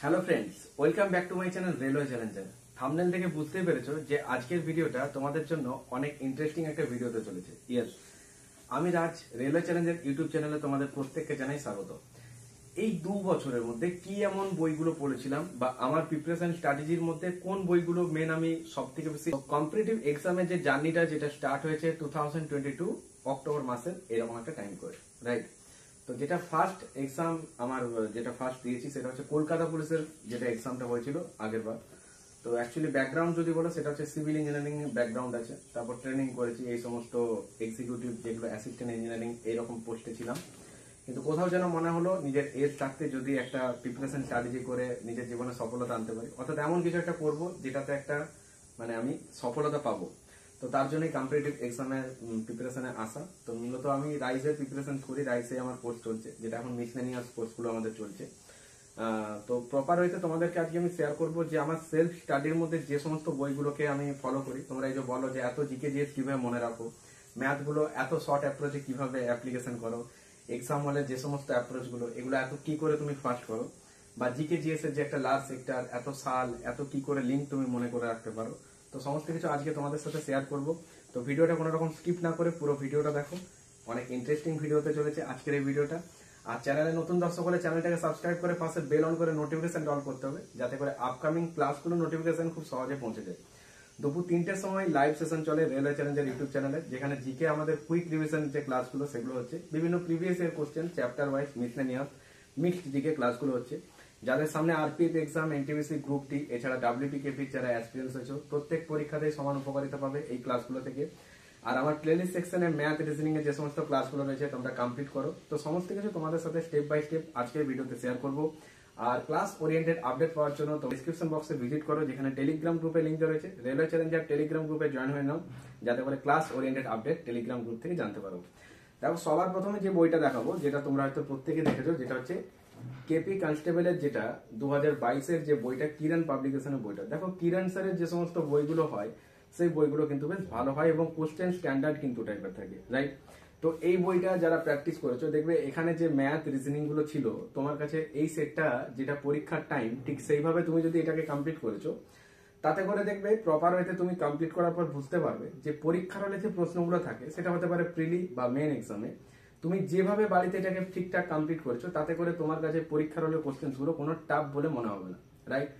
Hello friends, welcome back to my channel railway Challenger. Thumbnail থেকে বুঝতেই পেরেছো যে আজকের ভিডিওটা তোমাদের জন্য অনেক ইন্টারেস্টিং একটা ভিডিও হতে চলেছে। ইয়েস, আমি রাজ, রেলওয়ে চ্যালেঞ্জার ইউটিউব চ্যানেলে তোমাদের প্রত্যেককে জানাই স্বাগত। এই 2 বছরের মধ্যে কি এমন বইগুলো পড়েছিলাম বা আমার প্রিপারেশন স্ট্র্যাটেজির মধ্যে কোন বইগুলো মেন আমি সব থেকে বেশি কম্পিটিটিভ এক্সামের যে জার্নিটা যেটা স্টার্ট হয়েছে 2022 অক্টোবর মাসের এরকম একটা টাইম করে, রাইট? তো যেটা ফার্স্ট এক্সাম আমার যেটা ফার্স্ট দিয়েছি সেটা হচ্ছে কলকাতা পুলিশের যেটা এক্সামটা হয়েছিল আগের বার। তো অ্যাকচুয়ালি ব্যাকগ্রাউন্ড যদি বলো সেটা হচ্ছে সিভিল ইঞ্জিনিয়ারিং ব্যাকগ্রাউন্ড আছে, তারপর ট্রেনিং করেছি এই সমস্ত এক্সিকিউটিভ যেগুলো অ্যাসিস্ট্যান্ট ইঞ্জিনিয়ারিং এইরকম পোস্টে ছিলাম। কিন্তু কোথাও যেন মনে হলো নিজের এজ থাকতে যদি একটা প্রিপারেশন স্ট্র্যাটেজি করে নিজের জীবনে সফলতা আনতে পারি, অর্থাৎ এমন কিছু একটা করবো যেটাতে একটা আমি সফলতা পাবো। তো তার জন্যই কম্পিটিটিভ এক্সামের প্রিপারেশনে আসা। তো মূলত আমি রাইসের প্রিপারেশন করি, রাইসে আমার কোর্স চলছে, যেটা এখন মিসলেনিয়াস কোর্সগুলো আমাদের চলছে। তো প্রপার হইতে তোমাদেরকে আজকে আমি শেয়ার করবো যে আমার সেলফ স্টাডির মধ্যে যে সমস্ত বইগুলোকে আমি ফলো করি। তোমরা এই যে বলো যে এত জিকে জিএস কিভাবে মনে রাখো, ম্যাথগুলো এত শর্ট অ্যাপ্রোচে কিভাবে অ্যাপ্লিকেশন করো, এক্সাম হলে যে সমস্ত অ্যাপ্রোচগুলো এগুলো এত কি করে তুমি ফার্স্ট করো, বা জিকে জিএস এর যে একটা লার্জ সেক্টর এত সাল এত কি করে লিঙ্ক তুমি মনে করে রাখতে পারো। তো সমস্ত কিছু আজকে তোমাদের সাথে শেয়ার করব। তো ভিডিওটা কোনো রকম স্কিপ না করে পুরো ভিডিওটা দেখো, অনেক ইন্টারেস্টিং ভিডিও হতে চলেছে আজকের এই ভিডিওটা। আর চ্যানেলে নতুন দর্শক হলে চ্যানেলটাকে সাবস্ক্রাইব করে পাশে বেল অন করে নোটিফিকেশন অল করতে হবে, যাতে করে আপকামিং ক্লাসগুলো নোটিফিকেশন খুব সহজে পৌঁছে যায়। দুপুর 3টের সময় লাইভ সেশন চলে রেলওয়ে চ্যালেঞ্জার ইউটিউব চ্যানেলে, যেখানে জিকে আমাদের কুইক রিভিশন যে ক্লাসগুলো সেগুলো হচ্ছে, বিভিন্ন previous year question chapter wise miscellaneous mixed GK ক্লাসগুলো হচ্ছে। যাদের সামনে RPF exam, NTPC group D এছাড়া ডাব্লিউপিকেপি যারা অ্যাসপিরেন্টস হয়েছে প্রত্যেক পরীক্ষাতেই সমান উপকারিতা পাবে এই ক্লাসগুলো থেকে। আর আমার প্লেলিস্ট সেকশনে ম্যাথ রিজনিং এর যে সমস্ত ক্লাসগুলো রয়েছে তোমরা কমপ্লিট করো। তো সমস্ত কিছু তোমাদের সাথে স্টেপ বাই স্টেপ আজকের ভিডিওতে শেয়ার করবো। আর ক্লাস ওরিয়েন্টেড আপডেট পাওয়ার জন্য তো ডিসক্রিপশন বক্সে ভিজিট করো, যেখানে টেলিগ্রাম গ্রুপে লিঙ্ক রয়েছে। রেলওয়ে চ্যালেঞ্জার টেলিগ্রাম গ্রুপে জয়েন হয়ে নাও, যাতে করে class oriented update Telegram group থেকে জানতে পারো। দেখো, সবার প্রথমে যে বইটা দেখাবো, যেটা তোমরা হয়তো প্রত্যেকে দেখেছো, যেটা হচ্ছে কেপি কনস্টেবলের যেটা 2022-এর যে বইটা, কিরণ পাবলিকেশনের বইটা। দেখো, কিরণ স্যারের যে সমস্ত বইগুলো হয় সেই বইগুলো কিন্তু বেশ ভালো হয় এবং কোশ্চেন স্ট্যান্ডার্ড কিন্তু টাইপের থাকে, রাইট? তো এই বইটা যারা প্র্যাকটিস করেছো দেখবে এখানে যে ম্যাথ রিজনিং গুলো ছিল তোমার কাছে এই সেটটা যেটা পরীক্ষার টাইম ঠিক সেইভাবে তুমি যদি এটাকে কমপ্লিট করেছো, তাতে করে দেখবে প্রপার ওয়েতে তুমি কমপ্লিট করার পর বুঝতে পারবে যে পরীক্ষার হলে যে প্রশ্নগুলো থাকে সেটা হতে পারে প্রিলি বা মেন এক্সামে, তুমি যেভাবে বাড়িতে এটাকে ঠিকঠাক কমপ্লিট করেছো তাতে করে তোমার কাছে পরীক্ষার হলে কোশ্চেন গুলো কোনো টাফ বলে মনে হবে না, রাইট?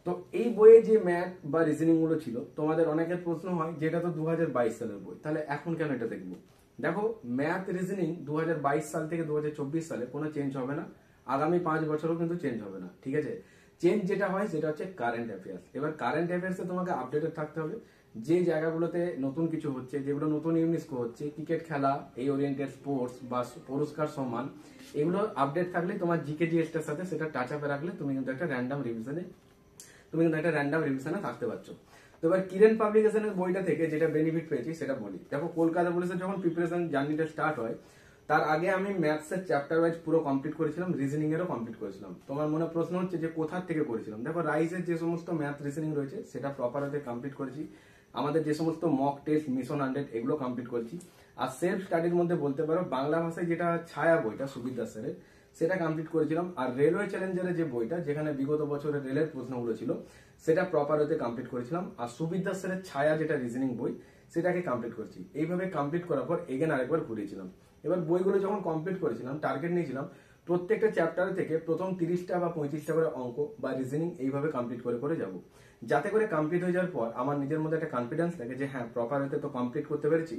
তো এই বইয়ে যে ম্যাথ বা রিজনিং গুলো ছিল তোমাদের অনেকের প্রশ্ন হয় যেটা তো 2022 সালের বই, তাহলে এখন কেন এটা দেখবো? দেখো, ম্যাথ রিজনিং 2022 সাল থেকে 2024 সালে কোনো চেঞ্জ হবে না, আগামী 5 বছরও কিন্তু চেঞ্জ হবে না, ঠিক আছে? চেঞ্জ যেটা হয় সেটা হচ্ছে কারেন্ট অ্যাফেয়ার্স। এবার কারেন্ট অ্যাফেয়ার্সে তোমাকে আপডেটেড থাকতে হবে, যে জায়গাগুলোতে নতুন কিছু হচ্ছে, যেগুলো নতুন ইউনেস্কো হচ্ছে, ক্রিকেট খেলা, এই ওরিয়েন্টেড স্পোর্টস বা পুরস্কার সম্মান, এগুলো আপডেট থাকলে তোমার জিকে জিএসটার সাথে সেটা টাচ আপে রাখলে তুমি কিন্তু একটা র্যান্ডাম রিভিশনে থাকতে পারছো। তো এবার কিরণ পাবলিকেশনের বইটা থেকে যেটা বেনিফিট পেয়েছি সেটা বলি। দেখো, কলকাতা পুলিশের যখন প্রিপারেশন জার্নিটা স্টার্ট হয় তার আগে আমি ম্যাথসের চ্যাপ্টার ওয়াইজ পুরো কমপ্লিট করেছিলাম, রিজনিং এরও কমপ্লিট করেছিলাম। তোমার মনে প্রশ্ন হচ্ছে যে কোথা থেকে করেছিলাম? দেখো, রাইজের যে সমস্ত ম্যাথ রিজনিং রয়েছে সেটা প্রপার ওয়েতে কমপ্লিট করেছি। আমাদের যে সমস্ত মক টেস্ট, মিশন 100 এগুলো কমপ্লিট করেছি। আর সেলফ স্টাডির মধ্যে বলতে পারো বাংলা ভাষায় যেটা ছায়া বইটা সুবির দাসের, সেটা কমপ্লিট করেছিলাম। আর রেলওয়ে চ্যালেঞ্জারের যে বইটা, যেখানে বিগত বছরের রেলের প্রশ্নগুলো ছিল, সেটা প্রপার ওয়েতে কমপ্লিট করেছিলাম। আর সুবির দাসের ছায়া যেটা রিজনিং বই, সেটাকে কমপ্লিট করেছি। এইভাবে কমপ্লিট করার পর এগেন আরেকবার ঘুরিয়েছিলাম। এবার বইগুলো যখন কমপ্লিট করেছিলাম টার্গেট নিয়েছিলাম প্রত্যেকটা চ্যাপ্টার থেকে প্রথম 30টা বা 35টা করে অঙ্ক বা রিজনিং এইভাবে কমপ্লিট করে করে যাব, যাতে করে কমপ্লিট হয়ে যাওয়ার পর আমার নিজের মধ্যে একটা কনফিডেন্স থাকে যে হ্যাঁ, প্রপার ওয়েতে তো কমপ্লিট করতে পেরেছি।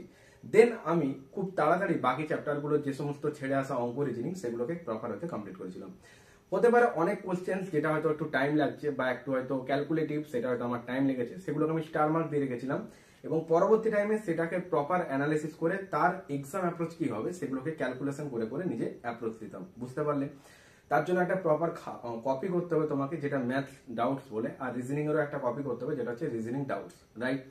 দেন আমি খুব তাড়াতাড়ি বাকি চ্যাপ্টারগুলো যে সমস্ত ছেড়ে আসা অঙ্ক রিজনিং সেগুলোকে প্রপার ওয়েতে কমপ্লিট করেছিলাম। হতে পারে অনেক কোশ্চেন যেটা হয়তো একটু টাইম লাগছে বা একটু হয়তো ক্যালকুলেটিভ, সেটা হয়তো আমার টাইম লেগেছে, সেগুলোকে আমি স্টার মার্ক দিয়ে রেখেছিলাম এবং পরবর্তী টাইমে সেটাকে প্রপার অ্যানালিসিস করে তার এক্সাম অ্যাপ্রোচ কি হবে সেগুলোকে ক্যালকুলেশন করে করে নিজে অ্যাপ্রোচ দিতাম, বুঝতে পারলে? তার জন্য একটা প্রপার কপি করতে হবে তোমাকে, যেটা ম্যাথ ডাউটস বলে, আর রিজনিং এরও একটা কপি করতে হবে যেটা হচ্ছে রিজনিং ডাউটস, রাইট?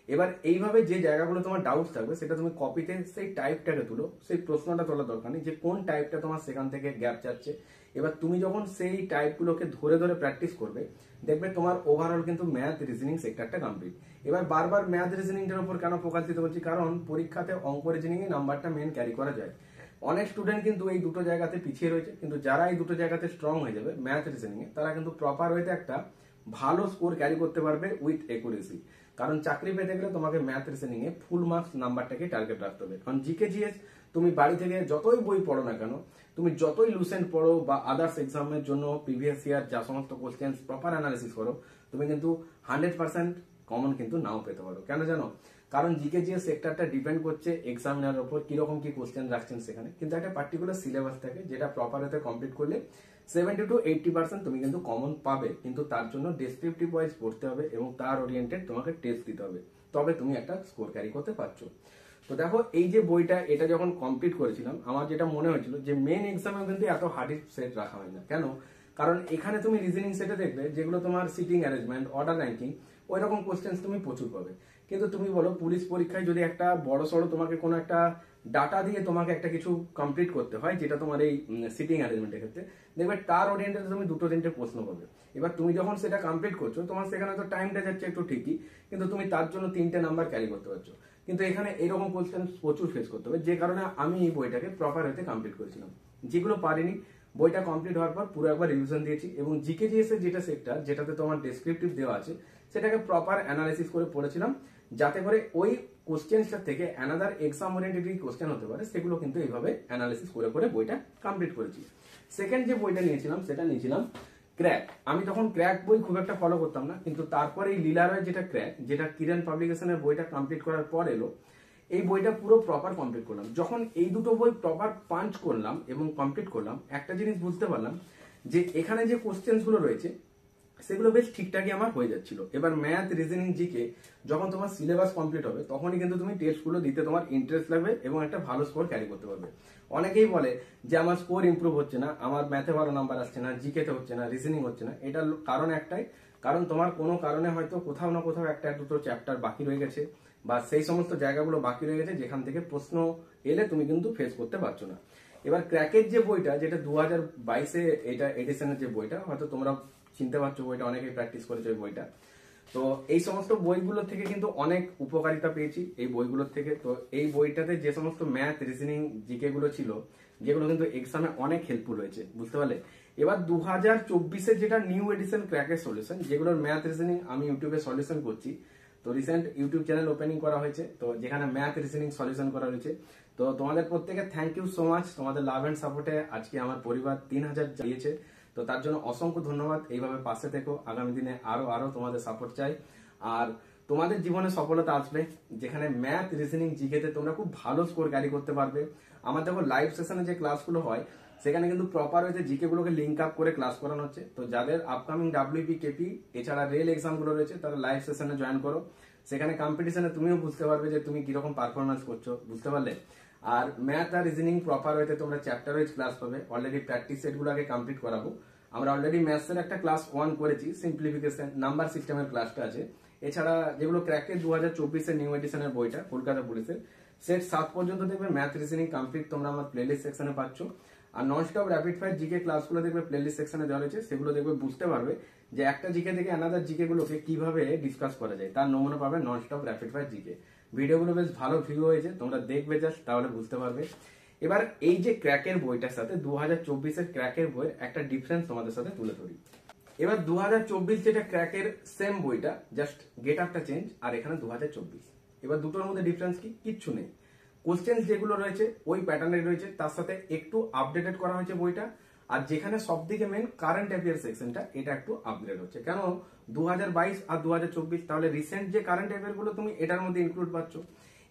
এবার এইভাবে যে জায়গাগুলো তোমার ডাউটস থাকবে সেটা তুমি কপিতে সেই টাইপটাকে তুলো, সেই প্রশ্নটা তোলার দরকার নেই যে কোন টাইপটা তোমার সেখান থেকে গ্যাপ যাচ্ছে। এবার তুমি যখন সেই টাইপগুলোকে ধরে ধরে প্র্যাকটিস করবে দেখবে তোমার ওভারঅল কিন্তু ম্যাথ রিজনিং সেক্টরটা কমপ্লিট। এবার বারবার ম্যাথ রিজনিংটার উপর কেন ফোকাস দিতে বলছি, কারণ পরীক্ষাতে অঙ্ক রিজনিং নাম্বারটা মেন ক্যারি করা যায়। অনেক স্টুডেন্ট কিন্তু এই দুটো জায়গাতে পিছিয়ে রয়েছে, কিন্তু যারা এই দুটো জায়গাতে স্ট্রং হয়ে যাবে ম্যাথ রিজনিং এ, তারা কিন্তু প্রপার ওয়েতে একটা ভালো স্কোর ক্যারি করতে পারবে উইথ একুরেসি। কারণ চাকরি পেতে গেলে তোমাকে ম্যাথ রিজনিং এ ফুল মার্কস নাম্বারটাকে টার্গেট রাখতে হবে। কারণ জিকে জিএস তুমি বাড়ি থেকে যতই বই পড়ো না কেন, তুমি যতই লুসেন্ট পড়ো বা আদার্স এক্সামের জন্য প্রিভিয়াস ইয়ার যা সমস্ত কোশ্চেন প্রপার অ্যানালিসিস করো, তুমি কিন্তু 100% কমন কিন্তু নাও পেতে পারো। কেন জানো? কারণ জিকে জিএস সেক্টরটা ডিপেন্ড করছে এক্সামিনার উপর কিরকম কি কোশ্চেন রাখছেন সেখানে, কিন্তু একটা পার্টিকুলার সিলেবাস থাকে যেটা প্রপার হতে কমপ্লিট করলে 70 to 80% তুমি কিন্তু কমন পাবে। কিন্তু তার জন্য ডেসক্রিপটিভ ওয়াইজ পড়তে হবে এবং তার ওরিয়েন্টেড তোমাকে টেস্ট দিতে হবে, তবে তুমি একটা স্কোর ক্যারি করতে পারছো। তো দেখো, এই যে বইটা এটা যখন কমপ্লিট করেছিলাম, আমার যেটা মনে হয়েছিল যে মেন এক্সামে কিন্তু এত হার্ড সেট রাখা হয় না। কেন? কারণ এখানে তুমি রিজনিং সেটে দেখবে যেগুলো তোমার সিটিং অ্যারেঞ্জমেন্ট, অর্ডার র্যাঙ্কিং, ওই রকম কোশ্চেন তুমি প্রচুর পাবে। কিন্তু তুমি বলো পুলিশ পরীক্ষায় যদি একটা বড় সড়ো তোমাকে কোনো একটা ডাটা দিয়ে তোমাকে একটা কিছু কমপ্লিট করতে হয়, যেটা তোমার এই সিটিং অ্যারেঞ্জমেন্টের ক্ষেত্রে, দেখবে তার ওরিয়েন্টেড তুমি দুটো তিনটে প্রশ্ন পাবে। এবার তুমি যখন সেটা কমপ্লিট করছো, তোমার সেখানে তো টাইমটা যাচ্ছে একটু ঠিকই, কিন্তু তুমি তার জন্য 3টে নাম্বার ক্যারি করতে পারছো। কিন্তু এখানে এরকম কোশ্চেন প্রচুর ফেস করতে হবে, যে কারণে আমি এই বইটাকে প্রপার হতে কমপ্লিট করেছিলাম। যেগুলো পারিনি, বইটা কমপ্লিট হওয়ার পর পুরো একবার রিভিশন দিয়েছি এবং জিকে জিএস এর যেটা সেক্টর যেটাতে তোমার ডেসক্রিপটিভ দেওয়া আছে, সেটাকে প্রপার অ্যানালাইসিস করে পড়েছিলাম, যাতে করে ওই কোশ্চেনটা থেকে অ্যানাদার এক্সাম ওরিয়েন্টেড কোশ্চেন হতে পারে, সেগুলো কিন্তু এইভাবে অ্যানালাইসিস করে করে বইটা কমপ্লিট করেছি। সেকেন্ড যে বইটা নিয়েছিলাম সেটা নিয়েছিলাম ক্র্যাক। আমি তখন ক্র্যাক বই খুব একটা ফলো করতাম না, কিন্তু তারপরে এই লীলারয় যেটা ক্র্যাক, যেটা কিরণ পাবলিকেশনের বইটা কমপ্লিট করার পর এলো, এই বইটা পুরো প্রপার কমপ্লিট করলাম। যখন এই দুটো বই প্রপার পাঞ্চ করলাম এবং কমপ্লিট করলাম, একটা জিনিস বুঝতে পারলাম যে এখানে যে কোশ্চেন গুলো রয়েছে সেগুলো বেশ ঠিকঠাকই আমার হয়ে যাচ্ছিল। এবার ম্যাথ, রিজনিং, জিকে যখন তোমার সিলেবাস কমপ্লিট হবে, তখনই কিন্তু তুমি টেস্টগুলো দিতে তোমার ইন্টারেস্ট লাগবে এবং একটা ভালো স্কোর ক্যারি করতে পারবে। অনেকেই বলে যে আমার স্কোর ইমপ্রুভ হচ্ছে না, আমার ম্যাথে ভালো নাম্বার আসছে না, জিকেতে হচ্ছে না, রিজনিং হচ্ছে না। এটার কারণ একটাই, কারণ তোমার কোনো কারণে হয়তো কোথাও না কোথাও একটা দুটো চ্যাপ্টার বাকি রয়ে গেছে, বা সেই সমস্ত জায়গাগুলো বাকি রয়ে গেছে যেখান থেকে প্রশ্ন এলে তুমি কিন্তু ফেস করতে পারছো না। এবার ক্র্যাকের যে বইটা, যেটা 2022-এ এটা এডিশনের যে বইটা, হয়তো তোমরা চিনতে পারছো বইটা, অনেকেই প্র্যাকটিস করেছে ওই বইটা। তো এই সমস্ত বইগুলো থেকে কিন্তু অনেক উপকারিতা পেয়েছি এই বইগুলোর থেকে। তো এই বইটাতে যে সমস্ত ম্যাথ, রিজনিং, জিকে গুলো ছিল, যেগুলো কিন্তু এক্সামে অনেক হেল্পফুল হয়েছে, বুঝতে পারলে। এবার 2024-এর যেটা নিউ এডিশন ক্র্যাকের সলিউশন, যেগুলোর ম্যাথ, রিজনিং আমি ইউটিউবে সলিউশন করছি। তো রিসেন্ট ইউটিউব চ্যানেল ওপেনিং করা হয়েছে, তো যেখানে ম্যাথ, রিজনিং সলিউশন করা হয়েছে। তো তোমাদের প্রত্যেকে থ্যাংক ইউ সো মাচ, তোমাদের লাভ এন্ড সাপোর্টে আজকে আমার পরিবার 3000 দিয়েছে। তো তার জন্য অসংখ্য ধন্যবাদ। এইভাবে পাশে থেকো, আগামী দিনে আরো আরো তোমাদের সাপোর্ট চাই। আর তোমাদের জীবনে সফলতা আসবে যেখানে ম্যাথ, রিজনিং, জিকেতে তোমরা খুব ভালো স্কোর ক্যারি করতে পারবে। আমার দেখো লাইভ সেশনে যে ক্লাসগুলো হয়, সেখানে কিন্তু প্রপার হয়েছে জিকে গুলোকে লিঙ্ক আপ করে ক্লাস করানো হচ্ছে। তো যাদের আপকামিং ডাব্লিউপি, কেপি এছাড়া রেল এক্সাম গুলো রয়েছে, তারা লাইভ সেশনে জয়েন করো। সেখানে কম্পিটিশনে তুমিও বুঝতে পারবে যে তুমি কিরকম পারফরমেন্স করছো, বুঝতে পারলে। আর ম্যাথ আর রিজনিং প্রপার হয়েছে তোমরা চ্যাপ্টার ওয়াইজ ক্লাস পাবে। অলরেডি প্র্যাকটিস সেট গুলো আগে কমপ্লিট করাবো। আমরা অলরেডি ম্যাথস এর একটা ক্লাস 1 করেছি, সিম্পলিফিকেশন নাম্বার সিস্টেমের ক্লাসটা আছে। এছাড়া যেগুলো ক্র্যাকের 2024-এর নিউ এডিশনের বইটা কলকাতা পুলিশের, সেট 7 পর্যন্ত দেখবে ম্যাথ, রিজনিং কমপ্লিট তোমরা আমার প্লেলিস্ট সেকশনে পাচ্ছ। আর non stop rapid fire GK ক্লাসগুলো দেখবে প্লেলিস্ট সেকশনে দেওয়া রয়েছে, সেগুলো দেখবে বুঝতে পারবে যে একটা জিকে থেকে অ্যানাদার জিকে গুলোকে কিভাবে ডিসকাস করা যায়, তার নমুনা পাবে নন স্টপ র্যাপিড ফায়ার জিকে। ভিডিওগুলো বেশ ভালো ভিউ হয়েছে, তোমরা দেখবে জাস্ট, তাহলে বুঝতে পারবে। এবার এই যে ক্র্যাকের বইটার সাথে 2024-এর ক্র্যাকের বইয়ের একটা ডিফারেন্স তোমাদের সাথে তুলে ধরি। এবার 2024 যেটা ক্র্যাকের সেম বইটা, জাস্ট গেট আপটা চেঞ্জ, আর এখানে 2024। এবার দুটোর মধ্যে ডিফারেন্স কি? কিচ্ছু নেই। কোশ্চেন যেগুলো রয়েছে ওই প্যাটার্নে রয়েছে, তার সাথে একটু আপডেটেড করা হয়েছে বইটা। আর যেখানে সব থেকে মেন কারেন্ট অ্যাফেয়ার সেকশনটা, এটা একটু আপগ্রেড হচ্ছে। কেন 2022 আর 2024? তাহলে রিসেন্ট যে কারেন্ট অ্যাফেয়ার গুলো তুমি এটার মধ্যে ইনক্লুড পাচ্ছ।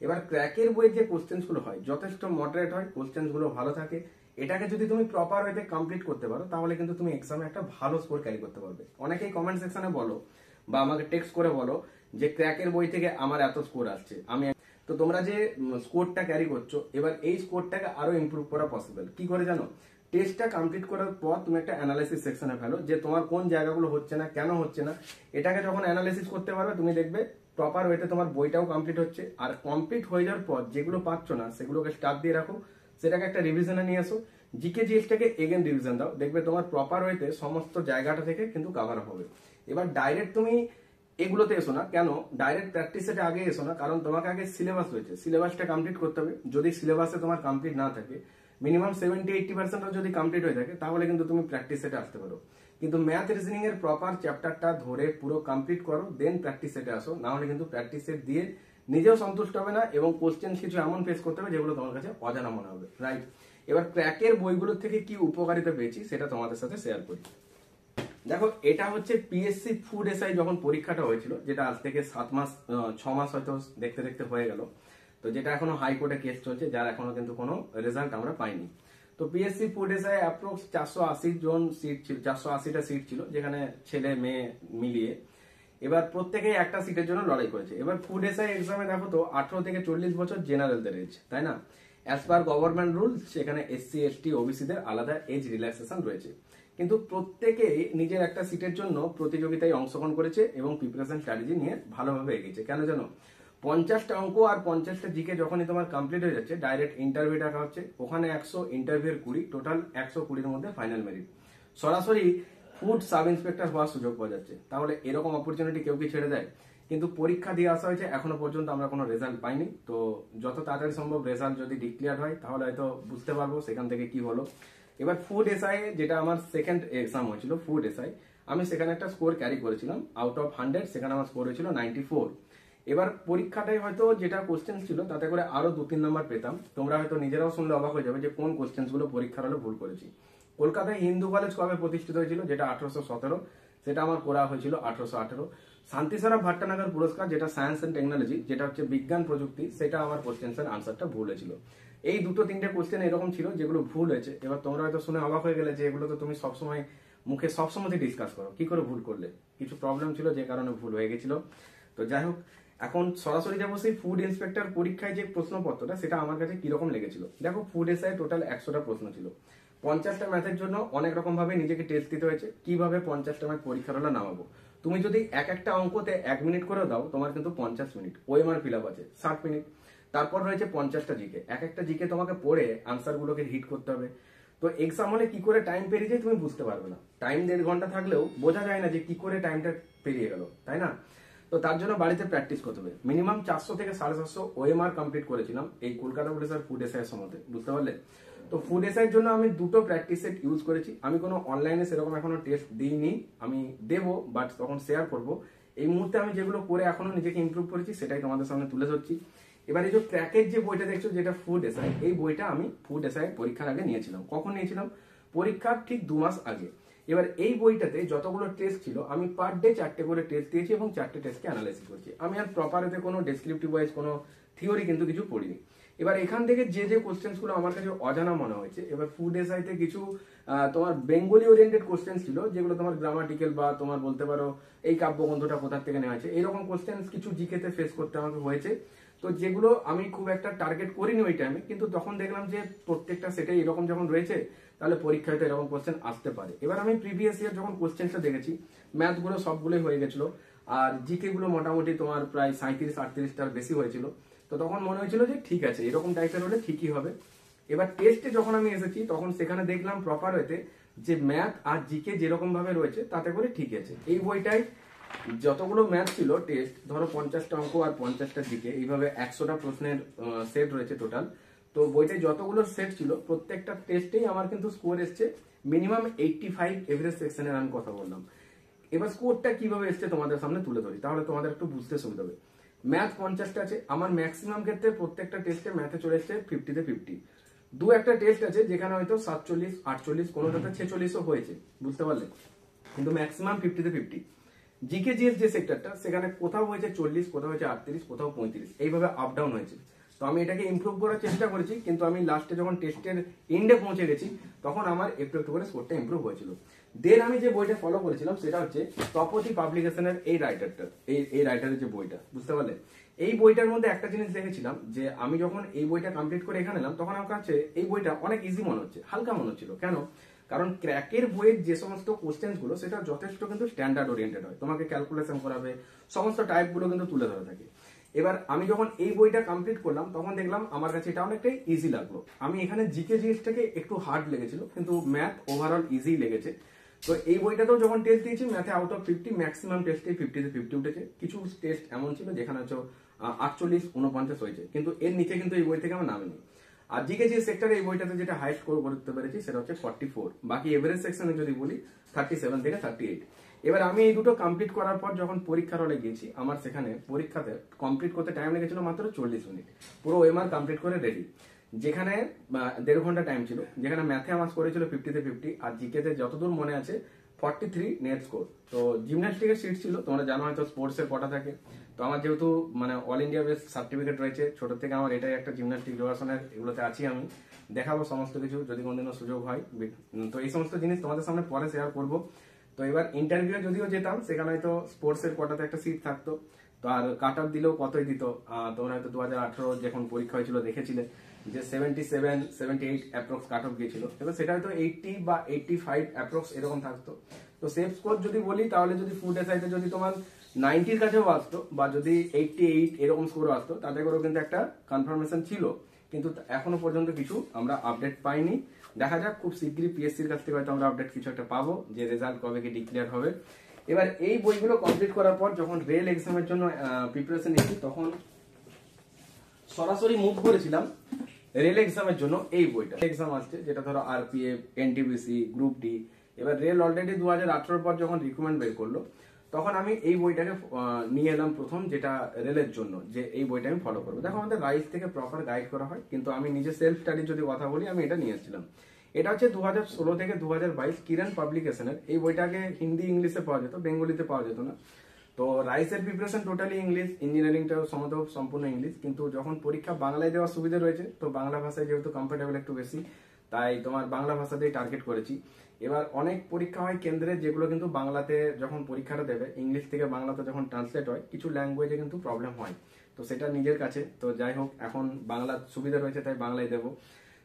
এবার ক্র্যাকের বইয়ের যে কোশ্চেন গুলো হয় যথেষ্ট মডারেট হয়, কোশ্চেন গুলো ভালো থাকে। এটাকে যদি তুমি প্রপার ওয়েতে কমপ্লিট করতে পারো, তাহলে কিন্তু তুমি এক্সামে একটা ভালো স্কোর ক্যারি করতে পারবে। অনেকেই কমেন্ট সেকশনে বলো বা আমাকে টেক্সট করে বলো যে ক্র্যাকের বই থেকে আমার এত স্কোর আসছে। তো তোমরা যে স্কোরটা ক্যারি করছো, এবার এই স্কোরটাকে আরো ইমপ্রুভ করা পসিবল। কি করে জানো? টেস্টটা কমপ্লিট করার পর তুমি একটা অ্যানালাইসিস সেকশনে ফেলো যে তোমার কোন জায়গাগুলো হচ্ছে না, কেন হচ্ছে না। এটাকে যখন অ্যানালাইসিস করতে পারবে, তুমি দেখবে প্রপার ওয়েতে তোমার বইটাও কমপ্লিট হচ্ছে। আর কমপ্লিট হয়ে যাওয়ার পর যেগুলো পাচ্ছ না, সেগুলোকে স্টার্ট দিয়ে রাখো, সেটাকে একটা রিভিশনে নিয়ে আসো। জিকে জিএসটাকে এগেন রিভিশন দাও, দেখবে তোমার প্রপার ওয়েতে সমস্ত জায়গাটা থেকে কিন্তু কভার হবে। এবার ডাইরেক্ট তুমি এগুলোতে এসো না। কেন ডাইরেক্ট প্র্যাকটিস সেটে আগে এসো না? কারণ তোমাকে আগে সিলেবাস রয়েছে, সিলেবাসটা কমপ্লিট করতে হবে। যদি সিলেবাসে তোমার কমপ্লিট না থাকে, মিনিমাম 70-80% যদি কমপ্লিট হয়ে থাকে তাহলে কিন্তু তুমি প্র্যাকটিস সেটে আসতে পারো। কিন্তু ম্যাথ রিজনিং এর প্রপার চ্যাপ্টারটা ধরে পুরো কমপ্লিট করো, দেন প্র্যাকটিস সেটে আসো, না হলে কিন্তু প্র্যাকটিস সেট দিয়ে নিজেও সন্তুষ্ট হবে না এবং কোশ্চেন কিছু এমন ফেস করতে হবে যেগুলো তোমার কাছে অজানা মনে হবে, রাইট? এবার ক্র্যাকের বইগুলোর থেকে কি উপকারিতা পেয়েছি সেটা তোমাদের সাথে শেয়ার করি। দেখো, এটা হচ্ছে পিএসসি ফুড এসআই যখন পরীক্ষাটা হয়েছিল, যেটা আজ থেকে 6 মাস হয়তো দেখতে দেখতে হয়ে গেল, তো যেটা এখনো হাইকোর্টে কেস চলছে, যার এখনো কিন্তু কোনো রেজাল্ট আমরা পাইনি। তো PSC food SI approx 480 seat ছিল, 480টা সিট ছিল, যেখানে ছেলে মেয়ে মিলিয়ে। এবার প্রত্যেকেই একটা সিটের জন্য লড়াই করেছে। এবার ফুড এসআই এক্সামে দেখো তো 18 থেকে 40 বছর জেনারেলদের এজ, তাই না? অ্যাজ পার গভর্নমেন্ট রুলস সেখানে এসসি এসটি ওবিসিদের আলাদা এজ রিল্যাক্সেশন রয়েছে, কিন্তু প্রত্যেকেই নিজের একটা সিটের জন্য প্রতিযোগিতায় অংশগ্রহণ করেছে এবং প্রিপারেশন স্ট্র্যাটেজি নিয়ে ভালোভাবে এগিয়েছে। কেন জানো? 50টা অঙ্ক আর 50টা জিকে যখনই তোমার কমপ্লিট হয়ে যাচ্ছে, ডাইরেক্ট ইন্টারভিউ ডাকা হচ্ছে। ওখানে 100, ইন্টারভিউর 20, টোটাল 120-এর মধ্যে ফাইনাল মেরিট। সরাসরি ফুড সাব ইন্সপেক্টর হওয়ার সুযোগ পাওয়া যাচ্ছে। তাহলে এরকম অপরচুনিটি কেউ কি ছেড়ে দেয়? কিন্তু পরীক্ষা দিয়ে আসা হয়েছে, এখনো পর্যন্ত আমরা কোনো রেজাল্ট পাইনি। তো যত তাড়াতাড়ি সম্ভব রেজাল্ট যদি ডিক্লেয়ার হয় তাহলে হয়তো বুঝতে পারবো সেখান থেকে কি হলো। এবার ফুড এসআই, যেটা আমার সেকেন্ড এক্সাম হয়েছিল ফুড এসআই, আমি সেখানে একটা স্কোর ক্যারি করেছিলাম আউট অফ 100, সেখানে আমার স্কোর হয়েছিল 94। এবার পরীক্ষাটাই হয়তো যেটা কোশ্চেন ছিল তাতে করে আরো 2-3 নম্বর পেতাম। তোমরা হয়তো নিজেরাও শুনলে অবাক হয়ে যাবে যে কোন কোশ্চেন গুলো পরীক্ষার হলে ভুল করেছি। কলকাতায় হিন্দু কলেজ কবে প্রতিষ্ঠিত হয়েছিল, যেটা 1817, সেটা আমার করা হয়েছিল 1818। শান্তিসারা ভাট্টানগর পুরস্কার, যেটা সায়েন্স এন্ড টেকনোলজি, যেটা হচ্ছে বিজ্ঞান প্রযুক্তি, সেটা আমার কোশ্চেন্সের আনসারটা ভুল হয়েছিল। এই 2-3টে কোশ্চেন এরকম ছিল যেগুলো ভুল হয়েছে। এবার তোমরা হয়তো শুনে অবাক হয়ে গেলে যে এগুলো তো তুমি সবসময় মুখে সবসময় ডিসকাস করো, কি করে ভুল করলে? কিছু প্রবলেম ছিল যে কারণে ভুল হয়ে গেছিল। তো যাই হোক, এখন সরাসরি যাবো সেই ফুড ইন্সপেক্টর পরীক্ষায় যে প্রশ্নপত্রটা, সেটা আমার কাছে কিরকম লেগেছিল। দেখো, ফুড এসআই টোটাল 100টা প্রশ্ন ছিল। 50টা ম্যাথের জন্য অনেক রকম ভাবে নিজেকে টেস্ট দিতে হয়েছে, কিভাবে 50টা ম্যাথ পরীক্ষার হলে নামাবো। তুমি যদি একটা অঙ্কতে 1 মিনিট করে দাও, তোমার কিন্তু 50 মিনিট। ওএমআর ফিল আপ আছে 60 মিনিট। তারপর রয়েছে 50টা জিকে, একটা জিকে তোমাকে পড়ে আনসার গুলোকে হিট করতে হবে। তো এক্সাম হলে কি করে টাইম পেরিয়ে যায় তুমি বুঝতে পারবে না। টাইম 1.5 ঘন্টা থাকলেও বোঝা যায় না যে কি করে টাইমটা পেরিয়ে গেল, তাই না? তো তার জন্য বাড়িতে প্র্যাকটিস করতে হবে। মিনিমাম 400 থেকে 750 ওএমআর কমপ্লিট করেছিলাম এই কলকাতা পুলিশ আর ফুড এসআই এর সময়, বুঝতে পারলে? তো ফুড এসআই এর জন্য আমি 2টো প্র্যাকটিস সেট ইউজ করেছি। আমি কোনো অনলাইনে সেরকম এখনো টেস্ট দিইনি, আমি দেবো, বাট তখন শেয়ার করব। এই মুহূর্তে আমি যেগুলো করে এখনো নিজেকে ইমপ্রুভ করেছি সেটাই তোমাদের সামনে তুলে ধরছি। এবার এই যে ক্র্যাকের যে বইটা দেখছো, যেটা ফুড এসআই, এই বইটা আমি ফুড এসআই পরীক্ষার আগে নিয়েছিলাম। কখন নিয়েছিলাম? পরীক্ষার ঠিক 2 মাস আগে। এবার এই বইটাতে যতগুলো টেস্ট ছিল, আমি পার ডে 4টে করে টেস্ট দিয়েছি এবং 4টে টেস্টকে অ্যানালাইসিস করছি। আমি আর প্রপার এতে কোনো ডেসক্রিপটিভ ওয়াইজ কোনো থিওরি কিন্তু কিছু পড়িনি। এবার এখান থেকে যে যে কোশ্চেন্স গুলো আমার কাছে অজানা মনে হয়েছে, এবার ফুড এসআইতে কিছু তোমার বেঙ্গলি ওরিয়েন্টেড কোশ্চেন্স ছিল, যেগুলো তোমার গ্রামাটিক্যাল বা তোমার বলতে পারো এই কাব্যগ্রন্থটা কোথা থেকে নেওয়া হয়েছে, এরকম কোশ্চেন্স কিছু জিকেতে ফেস করতে আমাকে হয়েছে। তো যেগুলো আমি খুব একটা টার্গেট করিনি ওই টাইমে, কিন্তু তখন দেখলাম যে প্রত্যেকটা সেটাই এরকম যখন রয়েছে, তাহলে পরীক্ষায় তো এরকম কোশ্চেন আসতে পারে। এবার আমি প্রিভিয়াস ইয়ার যখন কোশ্চেনটা দেখেছি, ম্যাথ গুলো সবগুলোই হয়ে গেছিল, আর জিকে গুলো মোটামুটি তোমার প্রায় 37-38টার বেশি হয়েছিল। তো তখন মনে হয়েছিল যে ঠিক আছে, এরকম টাইপের হলে ঠিকই হবে। এবার টেস্টে যখন আমি এসেছি, তখন সেখানে দেখলাম প্রপার হয়েছে যে ম্যাথ আর জিকে যেরকম ভাবে রয়েছে তাতে করে ঠিক আছে। এই বইটাই যতগুলো ম্যাথ ছিল টেস্ট, ধরো 50টা অঙ্ক আর 50টা জিকে, এইভাবে 100টা প্রশ্নের সেট রয়েছে টোটাল। তো বইটায় যতগুলো সেট ছিল প্রত্যেকটা টেস্টেই আমার কিন্তু স্কোর এসছে মিনিমাম 85 এভারেজ সেকশনের আমি কথা বললাম। এবার স্কোরটা কিভাবে এসছে তোমাদের সামনে তুলে ধরি, তাহলে তোমাদের একটু বুঝতে সুবিধা হবে। ম্যাথ 50টা আছে, আমার ম্যাক্সিমাম ক্ষেত্রে প্রত্যেকটা টেস্টে ম্যাথে চলে এসছে 50-তে 50। একটা টেস্ট আছে যেখানে হয়তো 47, 48, কোনোটাতে 46ও হয়েছে, বুঝতে পারলে? কিন্তু ম্যাক্সিমাম 50-তে 50। জিকে জিএস যে সেক্টরটা, সেখানে কোথাও হয়েছে 40, কোথাও হয়েছে 38, কোথাও 35, এইভাবে আপ ডাউন হয়েছে। তো আমি এটাকে ইমপ্রুভ করার চেষ্টা করেছি, কিন্তু আমি লাস্টে যখন টেস্টের এন্ডে পৌঁছে গেছি, তখন আমার একটু একটু করে স্কোরটা ইমপ্রুভ হয়েছিল। দেন আমি যে বইটা ফলো করেছিলাম সেটা হচ্ছে তপতি পাবলিকেশনের এই রাইটারটা, এই রাইটারের যে বইটা, বুঝতে পারলে? এই বইটার মধ্যে একটা জিনিস দেখেছিলাম যে আমি যখন এই বইটা কমপ্লিট করে এখানে এলাম, তখন আমার কাছে এই বইটা অনেক ইজি মনে হচ্ছে, হালকা মনে হচ্ছিল। কেন? কারণ ক্র্যাকের বইয়ের যে সমস্ত কোশ্চেন গুলো, সেটা যথেষ্ট কিন্তু স্ট্যান্ডার্ড ওরিয়েন্টেড হয়, তোমাকে ক্যালকুলেশন করাবে, সমস্ত টাইপ গুলো কিন্তু তুলে ধরা থাকে। এবার আমি যখন এই বইটা কমপ্লিট করলাম, তখন দেখলাম আমার কাছে এটা অনেকটাই ইজি লাগলো। আমি এখানে জিকে জিনিসটাকে একটু হার্ড লেগেছিল, কিন্তু ম্যাথ ওভারঅল ইজি লেগেছে। তো এই বইটাতেও যখন টেস্ট দিয়েছি, ম্যাথে আউট অফ 50 ম্যাক্সিমাম টেস্টে 50-তে 50 উঠেছে। কিছু টেস্ট এমন ছিল যেখানে হচ্ছে 48, 49 হয়েছে, কিন্তু এর নিচে কিন্তু এই বই থেকে আমার নামেনি। আর জিকে যে সেক্টরে এই বইটাতে যেটা হাই স্কোর করতে পেরেছি সেটা হচ্ছে 44, বাকি এভারেজ সেকশনে যদি বলি 37 থেকে 38। এবার আমি এই দুটো কমপ্লিট করার পর যখন পরীক্ষার হলে গেছি, আমার সেখানে পরীক্ষাতে কমপ্লিট করতে টাইম লেগেছিল মাত্র 40 মিনিট, পুরো ওএমআর কমপ্লিট করে রেডি। যেখানে 1.5 ঘন্টা টাইম ছিল, যেখানে ম্যাথে আমার স্কোর ছিল 50 তে 50, আর জিকেতে যতদূর মনে আছে 43 নেট স্কোর। তো জিমন্যাস্টিকের সিট ছিল, তোমরা জানো হয়তো স্পোর্টস এর কোটা থাকে। তো আমার যেহেতু মানে অল ইন্ডিয়া বেস সার্টিফিকেট রয়েছে, ছোট থেকে আমার এটাই একটা জিমন্যাস্টিক যোগাসনের এগুলোতে আছি আমি, দেখাবো সমস্ত কিছু যদি কোনদিনও সুযোগ হয়। তো এই সমস্ত জিনিস তোমাদের সামনে পরে শেয়ার করবো। তো এবার ইন্টারভিউ যদিও যেতাম, সেখানে হয়তো স্পোর্টস এর কোটাতে একটা সিট থাকতো। তো আর কাট অফ দিলেও কতই দিত, তোমরা হয়তো 2018 যখন পরীক্ষা হয়েছিল দেখেছিলে যে 77 78 অ্যাপ্রক্স কাট অফ গিয়েছিল। এবার সেটা হয়তো 80 বা 85 অ্যাপ্রক্স এরকম থাকতো। তো সেফ স্কোর যদি বলি, তাহলে যদি ফুড এসআইতে যদি তোমার 90-র কাছেও আসতো, বা যদি 88 এরকম স্কোর আসতো, তাতে করেও কিন্তু একটা কনফার্মেশন ছিল। কিন্তু এখনো পর্যন্ত কিছু আমরা আপডেট পাইনি। দেখা যাক, খুব শীঘ্রই পিএসসির কাছ থেকে হয়তো আমরা আপডেট কিছু একটা পাবো, যে রেজাল্ট কবে কি ডিক্লেয়ার হবে। এবার এই বইগুলো কমপ্লিট করার পর যখন রেল এক্সামের জন্য প্রিপারেশন নিচ্ছি, তখন সরাসরি মুভ করেছিলাম রেল এক্সামের জন্য। এই বইটা এক্সাম আসছে, যেটা ধরো আরপিএফ, এনটিপিসি, গ্রুপ ডি। এবার রেল অলরেডি 2018 পর যখন রিক্রুটমেন্ট বের করলো, তখন আমি এই বইটাকে নিয়ে এলাম প্রথম, যেটা রেলের জন্য, যে এই বইটা আমি ফলো করবো। দেখো, আমাদের রাইস থেকে প্রপার গাইড করা হয়, কিন্তু আমি নিজে সেলফ স্টাডির যদি কথা বলি, আমি এটা নিয়ে এসেছিলাম। এটা হচ্ছে 2016 থেকে 2022 কিরণ পাবলিকেশনের। এই বইটাকে হিন্দি ইংলিশে পাওয়া যেত, বেঙ্গলিতে পাওয়া যেত না। তো রাইসের প্রিপারেশন টোটালি ইংলিশ, ইঞ্জিনিয়ারিংটাও সম্পূর্ণ ইংলিশ। কিন্তু যখন পরীক্ষা বাংলায় দেওয়ার সুবিধা রয়েছে, তো বাংলা ভাষায় যেহেতু কমফোর্টেবল একটু বেশি, তাই তোমার বাংলা ভাষাতেই টার্গেট করেছি। এবার অনেক পরীক্ষা হয় কেন্দ্রে, যেগুলো কিন্তু বাংলাতে যখন পরীক্ষাটা দেবে, ইংলিশ থেকে বাংলাতে যখন ট্রান্সলেট হয়, কিছু ল্যাঙ্গুয়েজে কিন্তু প্রবলেম হয়। তো সেটা নিজের কাছে। তো যাই হোক, এখন বাংলা সুবিধা রয়েছে, তাই বাংলায় দেবো।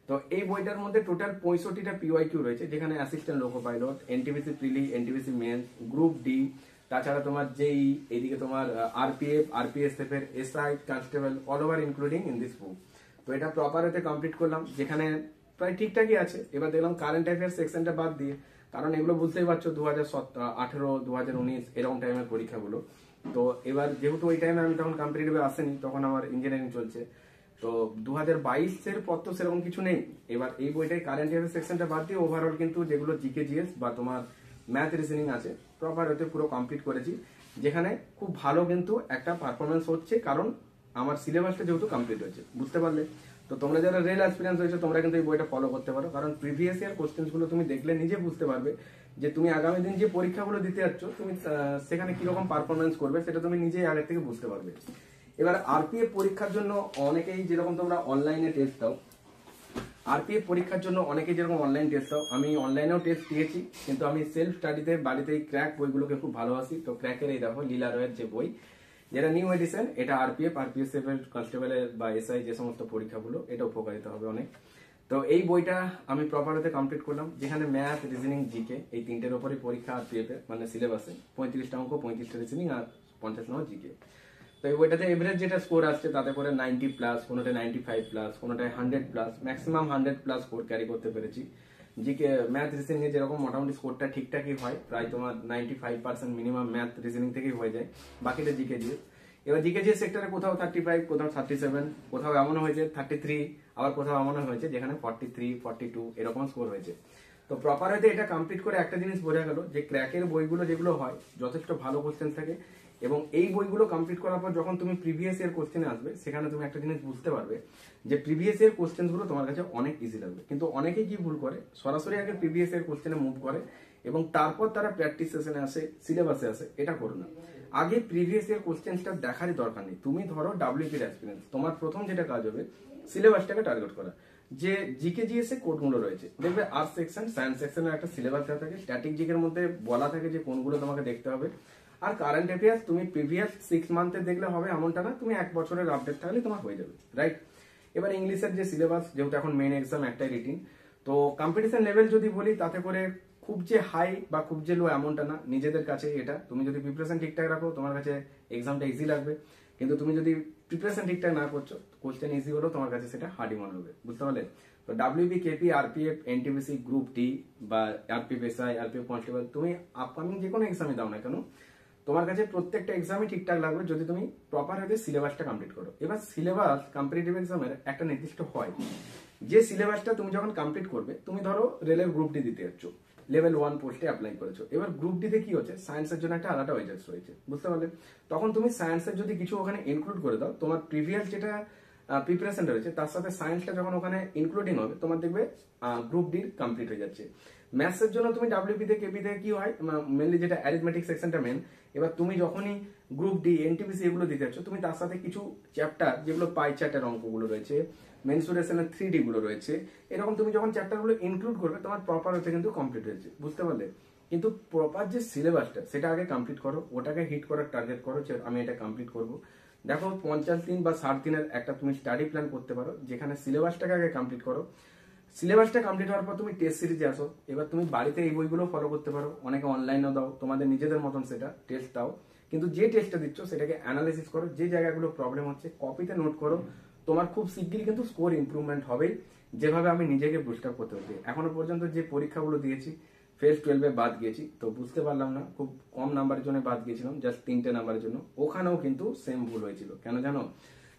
তো এই বইটার মধ্যে টোটাল 65টা পিওয়াইকিউ রয়েছে, যেখানে অ্যাসিস্ট্যান্ট লোকো পাইলট, এনটিপিসি প্রিলি, এনটিপিসি মেন্স, গ্রুপ ডি, তাছাড়া তোমার জেই, এইদিকে তোমার আরপিএফ, আরপিএসএফ এর SI, constable, all over including in this book. তো এটা প্রপার হতে কমপ্লিট করলাম, যেখানে প্রায় ঠিকঠাকই আছে। এবার দেখলাম কারেন্ট অ্যাফেয়ার্স সেকশনটা বাদ দিয়ে, কারণ এগুলো বুঝতেই পারছো 2018, 2019 এরকম টাইমের পরীক্ষাগুলো। তো এবার যেহেতু ওই টাইমে আমি তখন কম্পিটিটিভে আসেনি, তখন আমার ইঞ্জিনিয়ারিং চলছে। তো 2022-এর পর তো সেরকম কিছু নেই। এবার এই বইটাই কারেন্ট অ্যাফেয়ার্স সেকশনটা বাদ দিয়ে ওভারঅল কিন্তু যেগুলো জিকে জিএস বা তোমার ম্যাথ রিজনিং আছে, প্রপার হতে পুরো কমপ্লিট করেছি, যেখানে খুব ভালো কিন্তু একটা পারফরমেন্স হচ্ছে, কারণ আমার সিলেবাসটা যেহেতু কমপ্লিট হয়েছে। বুঝতে পারলে? তো তোমরা যারা রেল এক্সপিরিয়েন্স হয়েছে, তোমরা কিন্তু এই বইটা ফলো করতে পারো, কারণ প্রিভিয়াস ইয়ার কোশ্চেন্স গুলো তুমি দেখলে নিজে বুঝতে পারবে যে তুমি আগামী দিন যে পরীক্ষাগুলো দিতে যাচ্ছ, তুমি সেখানে কিরকম পারফরমেন্স করবে, সেটা তুমি নিজেই আগে থেকে বুঝতে পারবে। এবার আরপিএফ পরীক্ষার জন্য অনেকেই যেরকম তোমরা অনলাইনে টেস্ট দাও, আরপিএফ পরীক্ষার জন্য অনেকেই যেরকম অনলাইন টেস্ট দাও, আমি অনলাইনেও টেস্ট দিয়েছি, কিন্তু আমি সেলফ স্টাডিতে বাড়িতে এই ক্র্যাক বইগুলোকে খুব ভালোবাসি। তো ক্র্যাকের এই দেখো লীলা রয়ের যে বই, যেটা নিউ এডিশন, এটা আরপিএফ, আরপিএসএফ এর কনস্টেবলের বা এসআই যে সমস্ত পরীক্ষাগুলো, এটা উপকারিতা হবে অনেক। তো এই বইটা আমি প্রপার হতে কমপ্লিট করলাম, যেখানে ম্যাথ, রিজনিং, জিকে এই তিনটের উপরই পরীক্ষা আরপিএফ এর, মানে সিলেবাসে 35টা অঙ্ক, 35টা রিজনিং আর 50 নম্বর জিকে। তো এই বইটাতে এভারেজ যেটা স্কোর আসছে, তাতে করে 90+, কোনোটা 95+, কোনোটায় 100+, ম্যাক্সিমাম 100+ স্কোর ক্যারি করতে পেরেছি। জিকে ম্যাথ রিজনিং এ যেরকম মোটামুটি স্কোরটা ঠিকঠাকই হয়, প্রায় তোমার 95% মিনিমাম ম্যাথ রিজনিং থেকেই হয়ে যায়, বাকিটা জিকে জিএস। এবার জিকে জিএস সেক্টরে কোথাও 35, কোথাও 37, কোথাও এমন হয়েছে 33, আবার কোথাও এমন হয়েছে যেখানে 43, 42 এরকম স্কোর হয়েছে। তো প্রপার হয়তো এটা কমপ্লিট করে একটা জিনিস বোঝা গেল, যে ক্র্যাকের বইগুলো যেগুলো হয়, যথেষ্ট ভালো কোশ্চেন থাকে। এবং এই বইগুলো কমপ্লিট করার পর যখন তুমি প্রিভিয়াস ইয়ার কোশ্চেনে আসবে, সেখানে তুমি একটা জিনিস বুঝতে পারবে যে প্রিভিয়াস ইয়ার কোশ্চেন গুলো তোমার কাছে অনেক ইজি লাগবে। কিন্তু অনেকেই কি ভুল করে, সরাসরি আগে প্রিভিয়াস ইয়ার কোশ্চেনে মুভ করে এবং তারপর তারা প্র্যাকটিস সেশনে আসে, সিলেবাসে আসে। এটা করো না, আগে প্রিভিয়াস ইয়ার কোশ্চেনটা দেখারই দরকার নেই। তুমি ধরো ডাব্লিউপির এক্সপিরিয়েন্স, তোমার প্রথম যেটা কাজ হবে সিলেবাসটাকে টার্গেট করা। যে জিকে জিএস এ কোডগুলো রয়েছে, দেখবে আর্টস সেকশন, সায়েন্স সেকশনের একটা সিলেবাস দেওয়া থাকে, স্ট্যাটিক জিকের মধ্যে বলা থাকে যে কোনগুলো তোমাকে দেখতে হবে। আর কারেন্ট অ্যাফেয়ার্স তুমি প্রিভিয়াস 6 মান্থে দেখলে হবে এমনটা না, তুমি 1 বছরের আপডেট থাকলে তোমার হয়ে যাবে, রাইট? এবার ইংলিশের যে সিলেবাস, যেহেতু এখন মেইন এক্সাম একটাই রিটিন, তো কম্পিটিশন লেভেল যদি বলি, তাতে করে খুব যে হাই বা খুব যে লো এমনটা না, নিজেদের কাছে এটা। তুমি যদি প্রিপারেশন ঠিকঠাক রাখো, তোমার কাছে এক্সামটা ইজি লাগবে। কিন্তু তুমি যদি প্রিপারেশন ঠিকঠাক না করছো, কোশ্চেন ইজি হলেও তোমার কাছে সেটা হার্ডই মনে হবে। বুঝতে পারলে? তো WB, KP, RPF, NTPC, group D বা আরপিএফ এসআই, আরপিএফ কনস্টেবল, তুমি আপকামিং যে কোনো এক্সামে দাও না কেন, তোমার কাছে প্রত্যেকটা এক্সামই ঠিকঠাক লাগবে যদি তুমি প্রপার ভাবে সিলেবাসটা কমপ্লিট করো। এবার সিলেবাস কম্পিটিটিভ এক্সামের একটা নির্দিষ্ট হয়, যে সিলেবাসটা তুমি যখন কমপ্লিট করবে, তুমি ধরো রেলের গ্রুপ ডি দিতে যাচ্ছ, লেভেল 1 পোস্টে অ্যাপ্লাই করেছো, এবার গ্রুপ ডি তে কি হচ্ছে, সায়েন্সের জন্য একটা আলাদা ওয়েজেস রয়েছে, বুঝতে পারলে? তখন তুমি সায়েন্সের যদি কিছু ওখানে ইনক্লুড করে দাও, তোমার প্রিভিয়াস যেটা প্রিপারেশন রয়েছে তার সাথে সায়েন্সটা যখন ওখানে ইনক্লুডিং হবে, তোমার দেখবে গ্রুপ ডি কমপ্লিট হয়ে যাচ্ছে। ম্যাথসের জন্য তুমি ডাব্লিউপি তে কেপি তে কি হয়, মেনলি যেটা অ্যারিথমেটিক সেকশনটা মেন, এবার তুমি যখনই গ্রুপ ডি এনটিপিসি এগুলো দিতে যাচ্ছ, তুমি তার সাথে কিছু চ্যাপ্টার যেগুলো পাই চার্টের অঙ্কগুলো রয়েছে, মেনসুরেশনের 3D গুলো রয়েছে, এরকম তুমি যখন চ্যাপ্টারগুলো ইনক্লুড করবে, তোমার প্রপার হতে কিন্তু কমপ্লিট হয়েছে, বুঝতে পারলে? কিন্তু প্রপার যে সিলেবাসটা সেটা আগে কমপ্লিট করো, ওটাকে হিট করার টার্গেট করো যে আমি এটা কমপ্লিট করব। দেখো 50 দিন বা 60 দিনের একটা তুমি স্টাডি প্ল্যান করতে পারো, যেখানে সিলেবাসটাকে আগে কমপ্লিট করো। সিলেবাসটা কমপ্লিট হওয়ার পর তুমি টেস্ট সিরিজে আসো, এবার তুমি বাড়িতে এই বইগুলো ফলো করতে পারো, অনেকে অনলাইনেও দাও, তোমাদের নিজেদের মতন সেটা টেস্ট দাও, কিন্তু যে টেস্টটা দিচ্ছ সেটাকে অ্যানালাইসিস করো, যে জায়গাগুলো প্রবলেম হচ্ছে কপিতে নোট করো, তোমার খুব শিগগিরই কিন্তু স্কোর ইমপ্রুভমেন্ট হবেই। যেভাবে আমি নিজেকে বুস্ট আপ করতে হচ্ছে, এখনো পর্যন্ত যে পরীক্ষাগুলো দিয়েছি, ফেজ 12-এ বাদ গিয়েছি, তো বুঝতে পারলাম না, খুব কম নাম্বারের জন্য বাদ গিয়েছিলাম, জাস্ট 3টে নাম্বারের জন্য। ওখানেও কিন্তু সেম ভুল হয়েছিল, কেন জানো?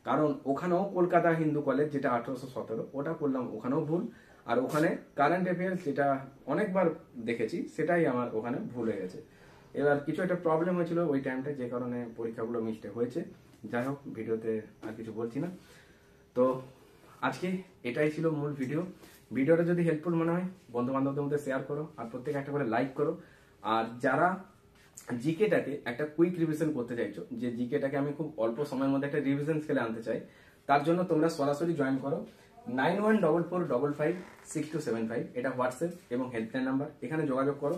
কারণ ওখানেও কলকাতা হিন্দু কলেজ যেটা 1817, ওটা করলাম, ওখানেও ভুল। আর ওখানে কারেন্ট অ্যাফেয়ার্স যেটা অনেকবার দেখেছি, সেটাই আমার ওখানে ভুল হয়ে গেছে। এবার কিছু একটা প্রবলেম হয়েছিল ওই টাইমটা, যে কারণে পরীক্ষাগুলো মিস্টেক হয়েছে। যাই হোক, ভিডিওতে আর কিছু বলছি না। তো আজকে এটাই ছিল মূল ভিডিও। ভিডিওটা যদি হেল্পফুল মনে হয়, বন্ধু বান্ধবদের মধ্যে শেয়ার করো, আর প্রত্যেকে একটা করে লাইক করো। আর যারা জিকেটাকে একটা কুইক রিভিশন করতে চাইছো, যে জিকেটাকে আমি খুব অল্প সময়ের মধ্যে একটা রিভিশন স্কেলে আনতে চাই, তার জন্য তোমরা সরাসরি জয়েন করো 9144556275, এটা হোয়াটসঅ্যাপ এবং হেল্পলাইন নাম্বার। এখানে যোগাযোগ করো,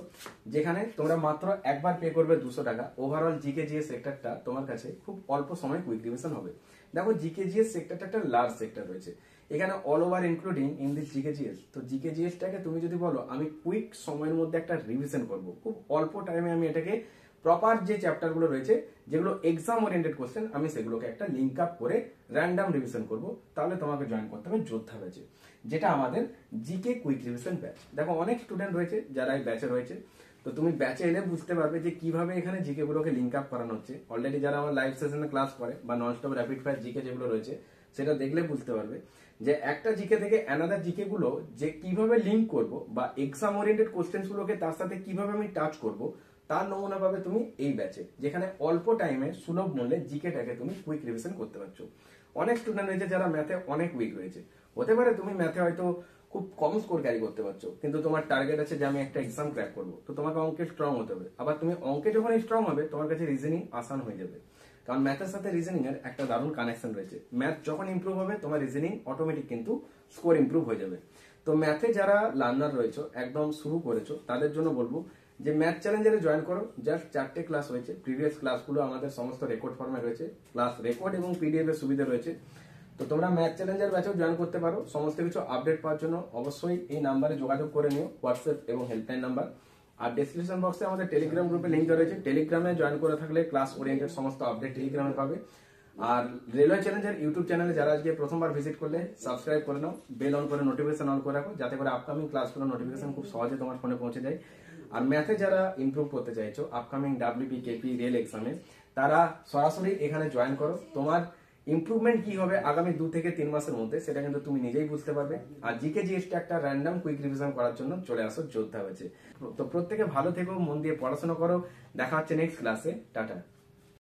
যেখানে তোমরা মাত্র একবার পে করবে 200 টাকা। ওভারঅল জিকে জিএস সেক্টরটা তোমার কাছে খুব অল্প সময় কুইক রিভিশন হবে। দেখো, জিকে জিএস সেক্টরটা একটা লার্জ সেক্টর রয়েছে, এখানে all over including English GK GS. তো জিকে জিএসটাকে তুমি যদি বলো আমি কুইক সময়ের মধ্যে একটা রিভিশন করব, খুব অল্প টাইমে আমি এটাকে প্রপার যে চ্যাপ্টারগুলো রয়েছে, যেগুলো এক্সাম ওরিয়েন্টেড কোশ্চেন, আমি সেগুলোকে একটা লিঙ্ক আপ করে র্যান্ডম রিভিশন করব, তাহলে তোমাকে জয়েন করতে হবে যোদ্ধা ব্যাচে, যেটা আমাদের জিকে কুইক রিভিশন ব্যাচ। দেখো, অনেক স্টুডেন্ট রয়েছে যারা এই ব্যাচে রয়েছে, তো তুমি ব্যাচে এলে বুঝতে পারবে যে কিভাবে এখানে জিকে গুলোকে লিঙ্ক আপ করানো হচ্ছে। অলরেডি যারা আমার লাইভ সেশনে ক্লাস করে বা ননস্টপ র্যাপিড ফায়ার জিকে যেগুলো রয়েছে, সেটা দেখলে বুঝতে পারবে যে একটা জিকে থেকে অ্যানাদার জিকে গুলো যে কিভাবে লিঙ্ক করব, বা এক্সাম ওরিয়েন্টেড কোশ্চেন গুলোকে তার সাথে কিভাবে আমি টাচ করব, তার নমুনা পাবে তুমি এই ব্যাচে, যেখানে অল্প টাইমে সুলভ মূল্যে জিকেটাকে তুমি কুইক রিভিশন করতে পারছো। অনেক স্টুডেন্ট রয়েছে যারা ম্যাথে অনেক উইক রয়েছে, হতে পারে তুমি ম্যাথে হয়তো খুব কম স্কোর ক্যারি করতে পারছো, কিন্তু তোমার টার্গেট আছে যে আমি একটা এক্সাম ক্র্যাক করবো, তো তোমাকে অঙ্কে স্ট্রং হতে হবে। আবার তুমি অঙ্কে যখন স্ট্রং হবে, তোমার কাছে রিজনিং আসান হয়ে যাবে, কারণ ম্যাথের সাথে রিজনিং এর একটা দারুণ কানেকশন রয়েছে। ম্যাথ যখন ইমপ্রুভ হবে, তোমার রিজনিং অটোমেটিক কিন্তু স্কোর ইমপ্রুভ হয়ে যাবে। তো ম্যাথে যারা লার্নার রয়েছে, একদম শুরু করেছো, তাদের জন্য বলবো যে ম্যাথ চ্যালেঞ্জারে জয়েন করো। জাস্ট 4টে ক্লাস রয়েছে, প্রিভিয়াস ক্লাসগুলো আমাদের সমস্ত রেকর্ড ফর্মে রয়েছে, ক্লাস রেকর্ড এবং পিডিএফ এর সুবিধা রয়েছে। তো তোমরা ম্যাথ চ্যালেঞ্জার ব্যাচেও জয়েন করতে পারো। সমস্ত কিছু আপডেট পাওয়ার জন্য অবশ্যই এই নাম্বারে যোগাযোগ করে নিও, হোয়াটসঅ্যাপ এবং হেল্পলাইন নাম্বার। আর ডেসক্রিপশন বক্সে আমাদের টেলিগ্রাম গ্রুপে লিঙ্ক রয়েছে, টেলিগ্রামে জয়েন করে থাকলে ক্লাস ওরিয়েন্টেড সমস্ত আপডেট টেলিগ্রামে পাবে। আর রেলওয়ে চ্যালেঞ্জের ইউটিউব চ্যানেলে যারা আজকে প্রথমবার ভিজিট করলে, সাবস্ক্রাইব করে নাও, বেল অন করে নোটিফিকেশন অন করে রাখো, যাতে করে আপকামিং ক্লাসগুলো নোটিফিকেশন খুব সহজে তোমার ফোনে পৌঁছে যায়। আর ম্যাথে যারা ইমপ্রুভ করতে চাইছো আপকামিং ডাব্লিউপি কেপি রেল এক্সামে, তারা সরাসরি এখানে জয়েন করো। তোমার ইমপ্রুভমেন্ট কি হবে আগামী 2 থেকে 3 মাসের মধ্যে, সেটা কিন্তু তুমি নিজেই বুঝতে পারবে। আর জিকে জিএসটা একটা র্যান্ডম কুইক রিভিশন করার জন্য চলে আসো যোদ্ধা ব্যাচে। তো প্রত্যেকে ভালো থেকো, মন দিয়ে পড়াশোনা করো। দেখা হচ্ছে নেক্সট ক্লাসে। টাটা।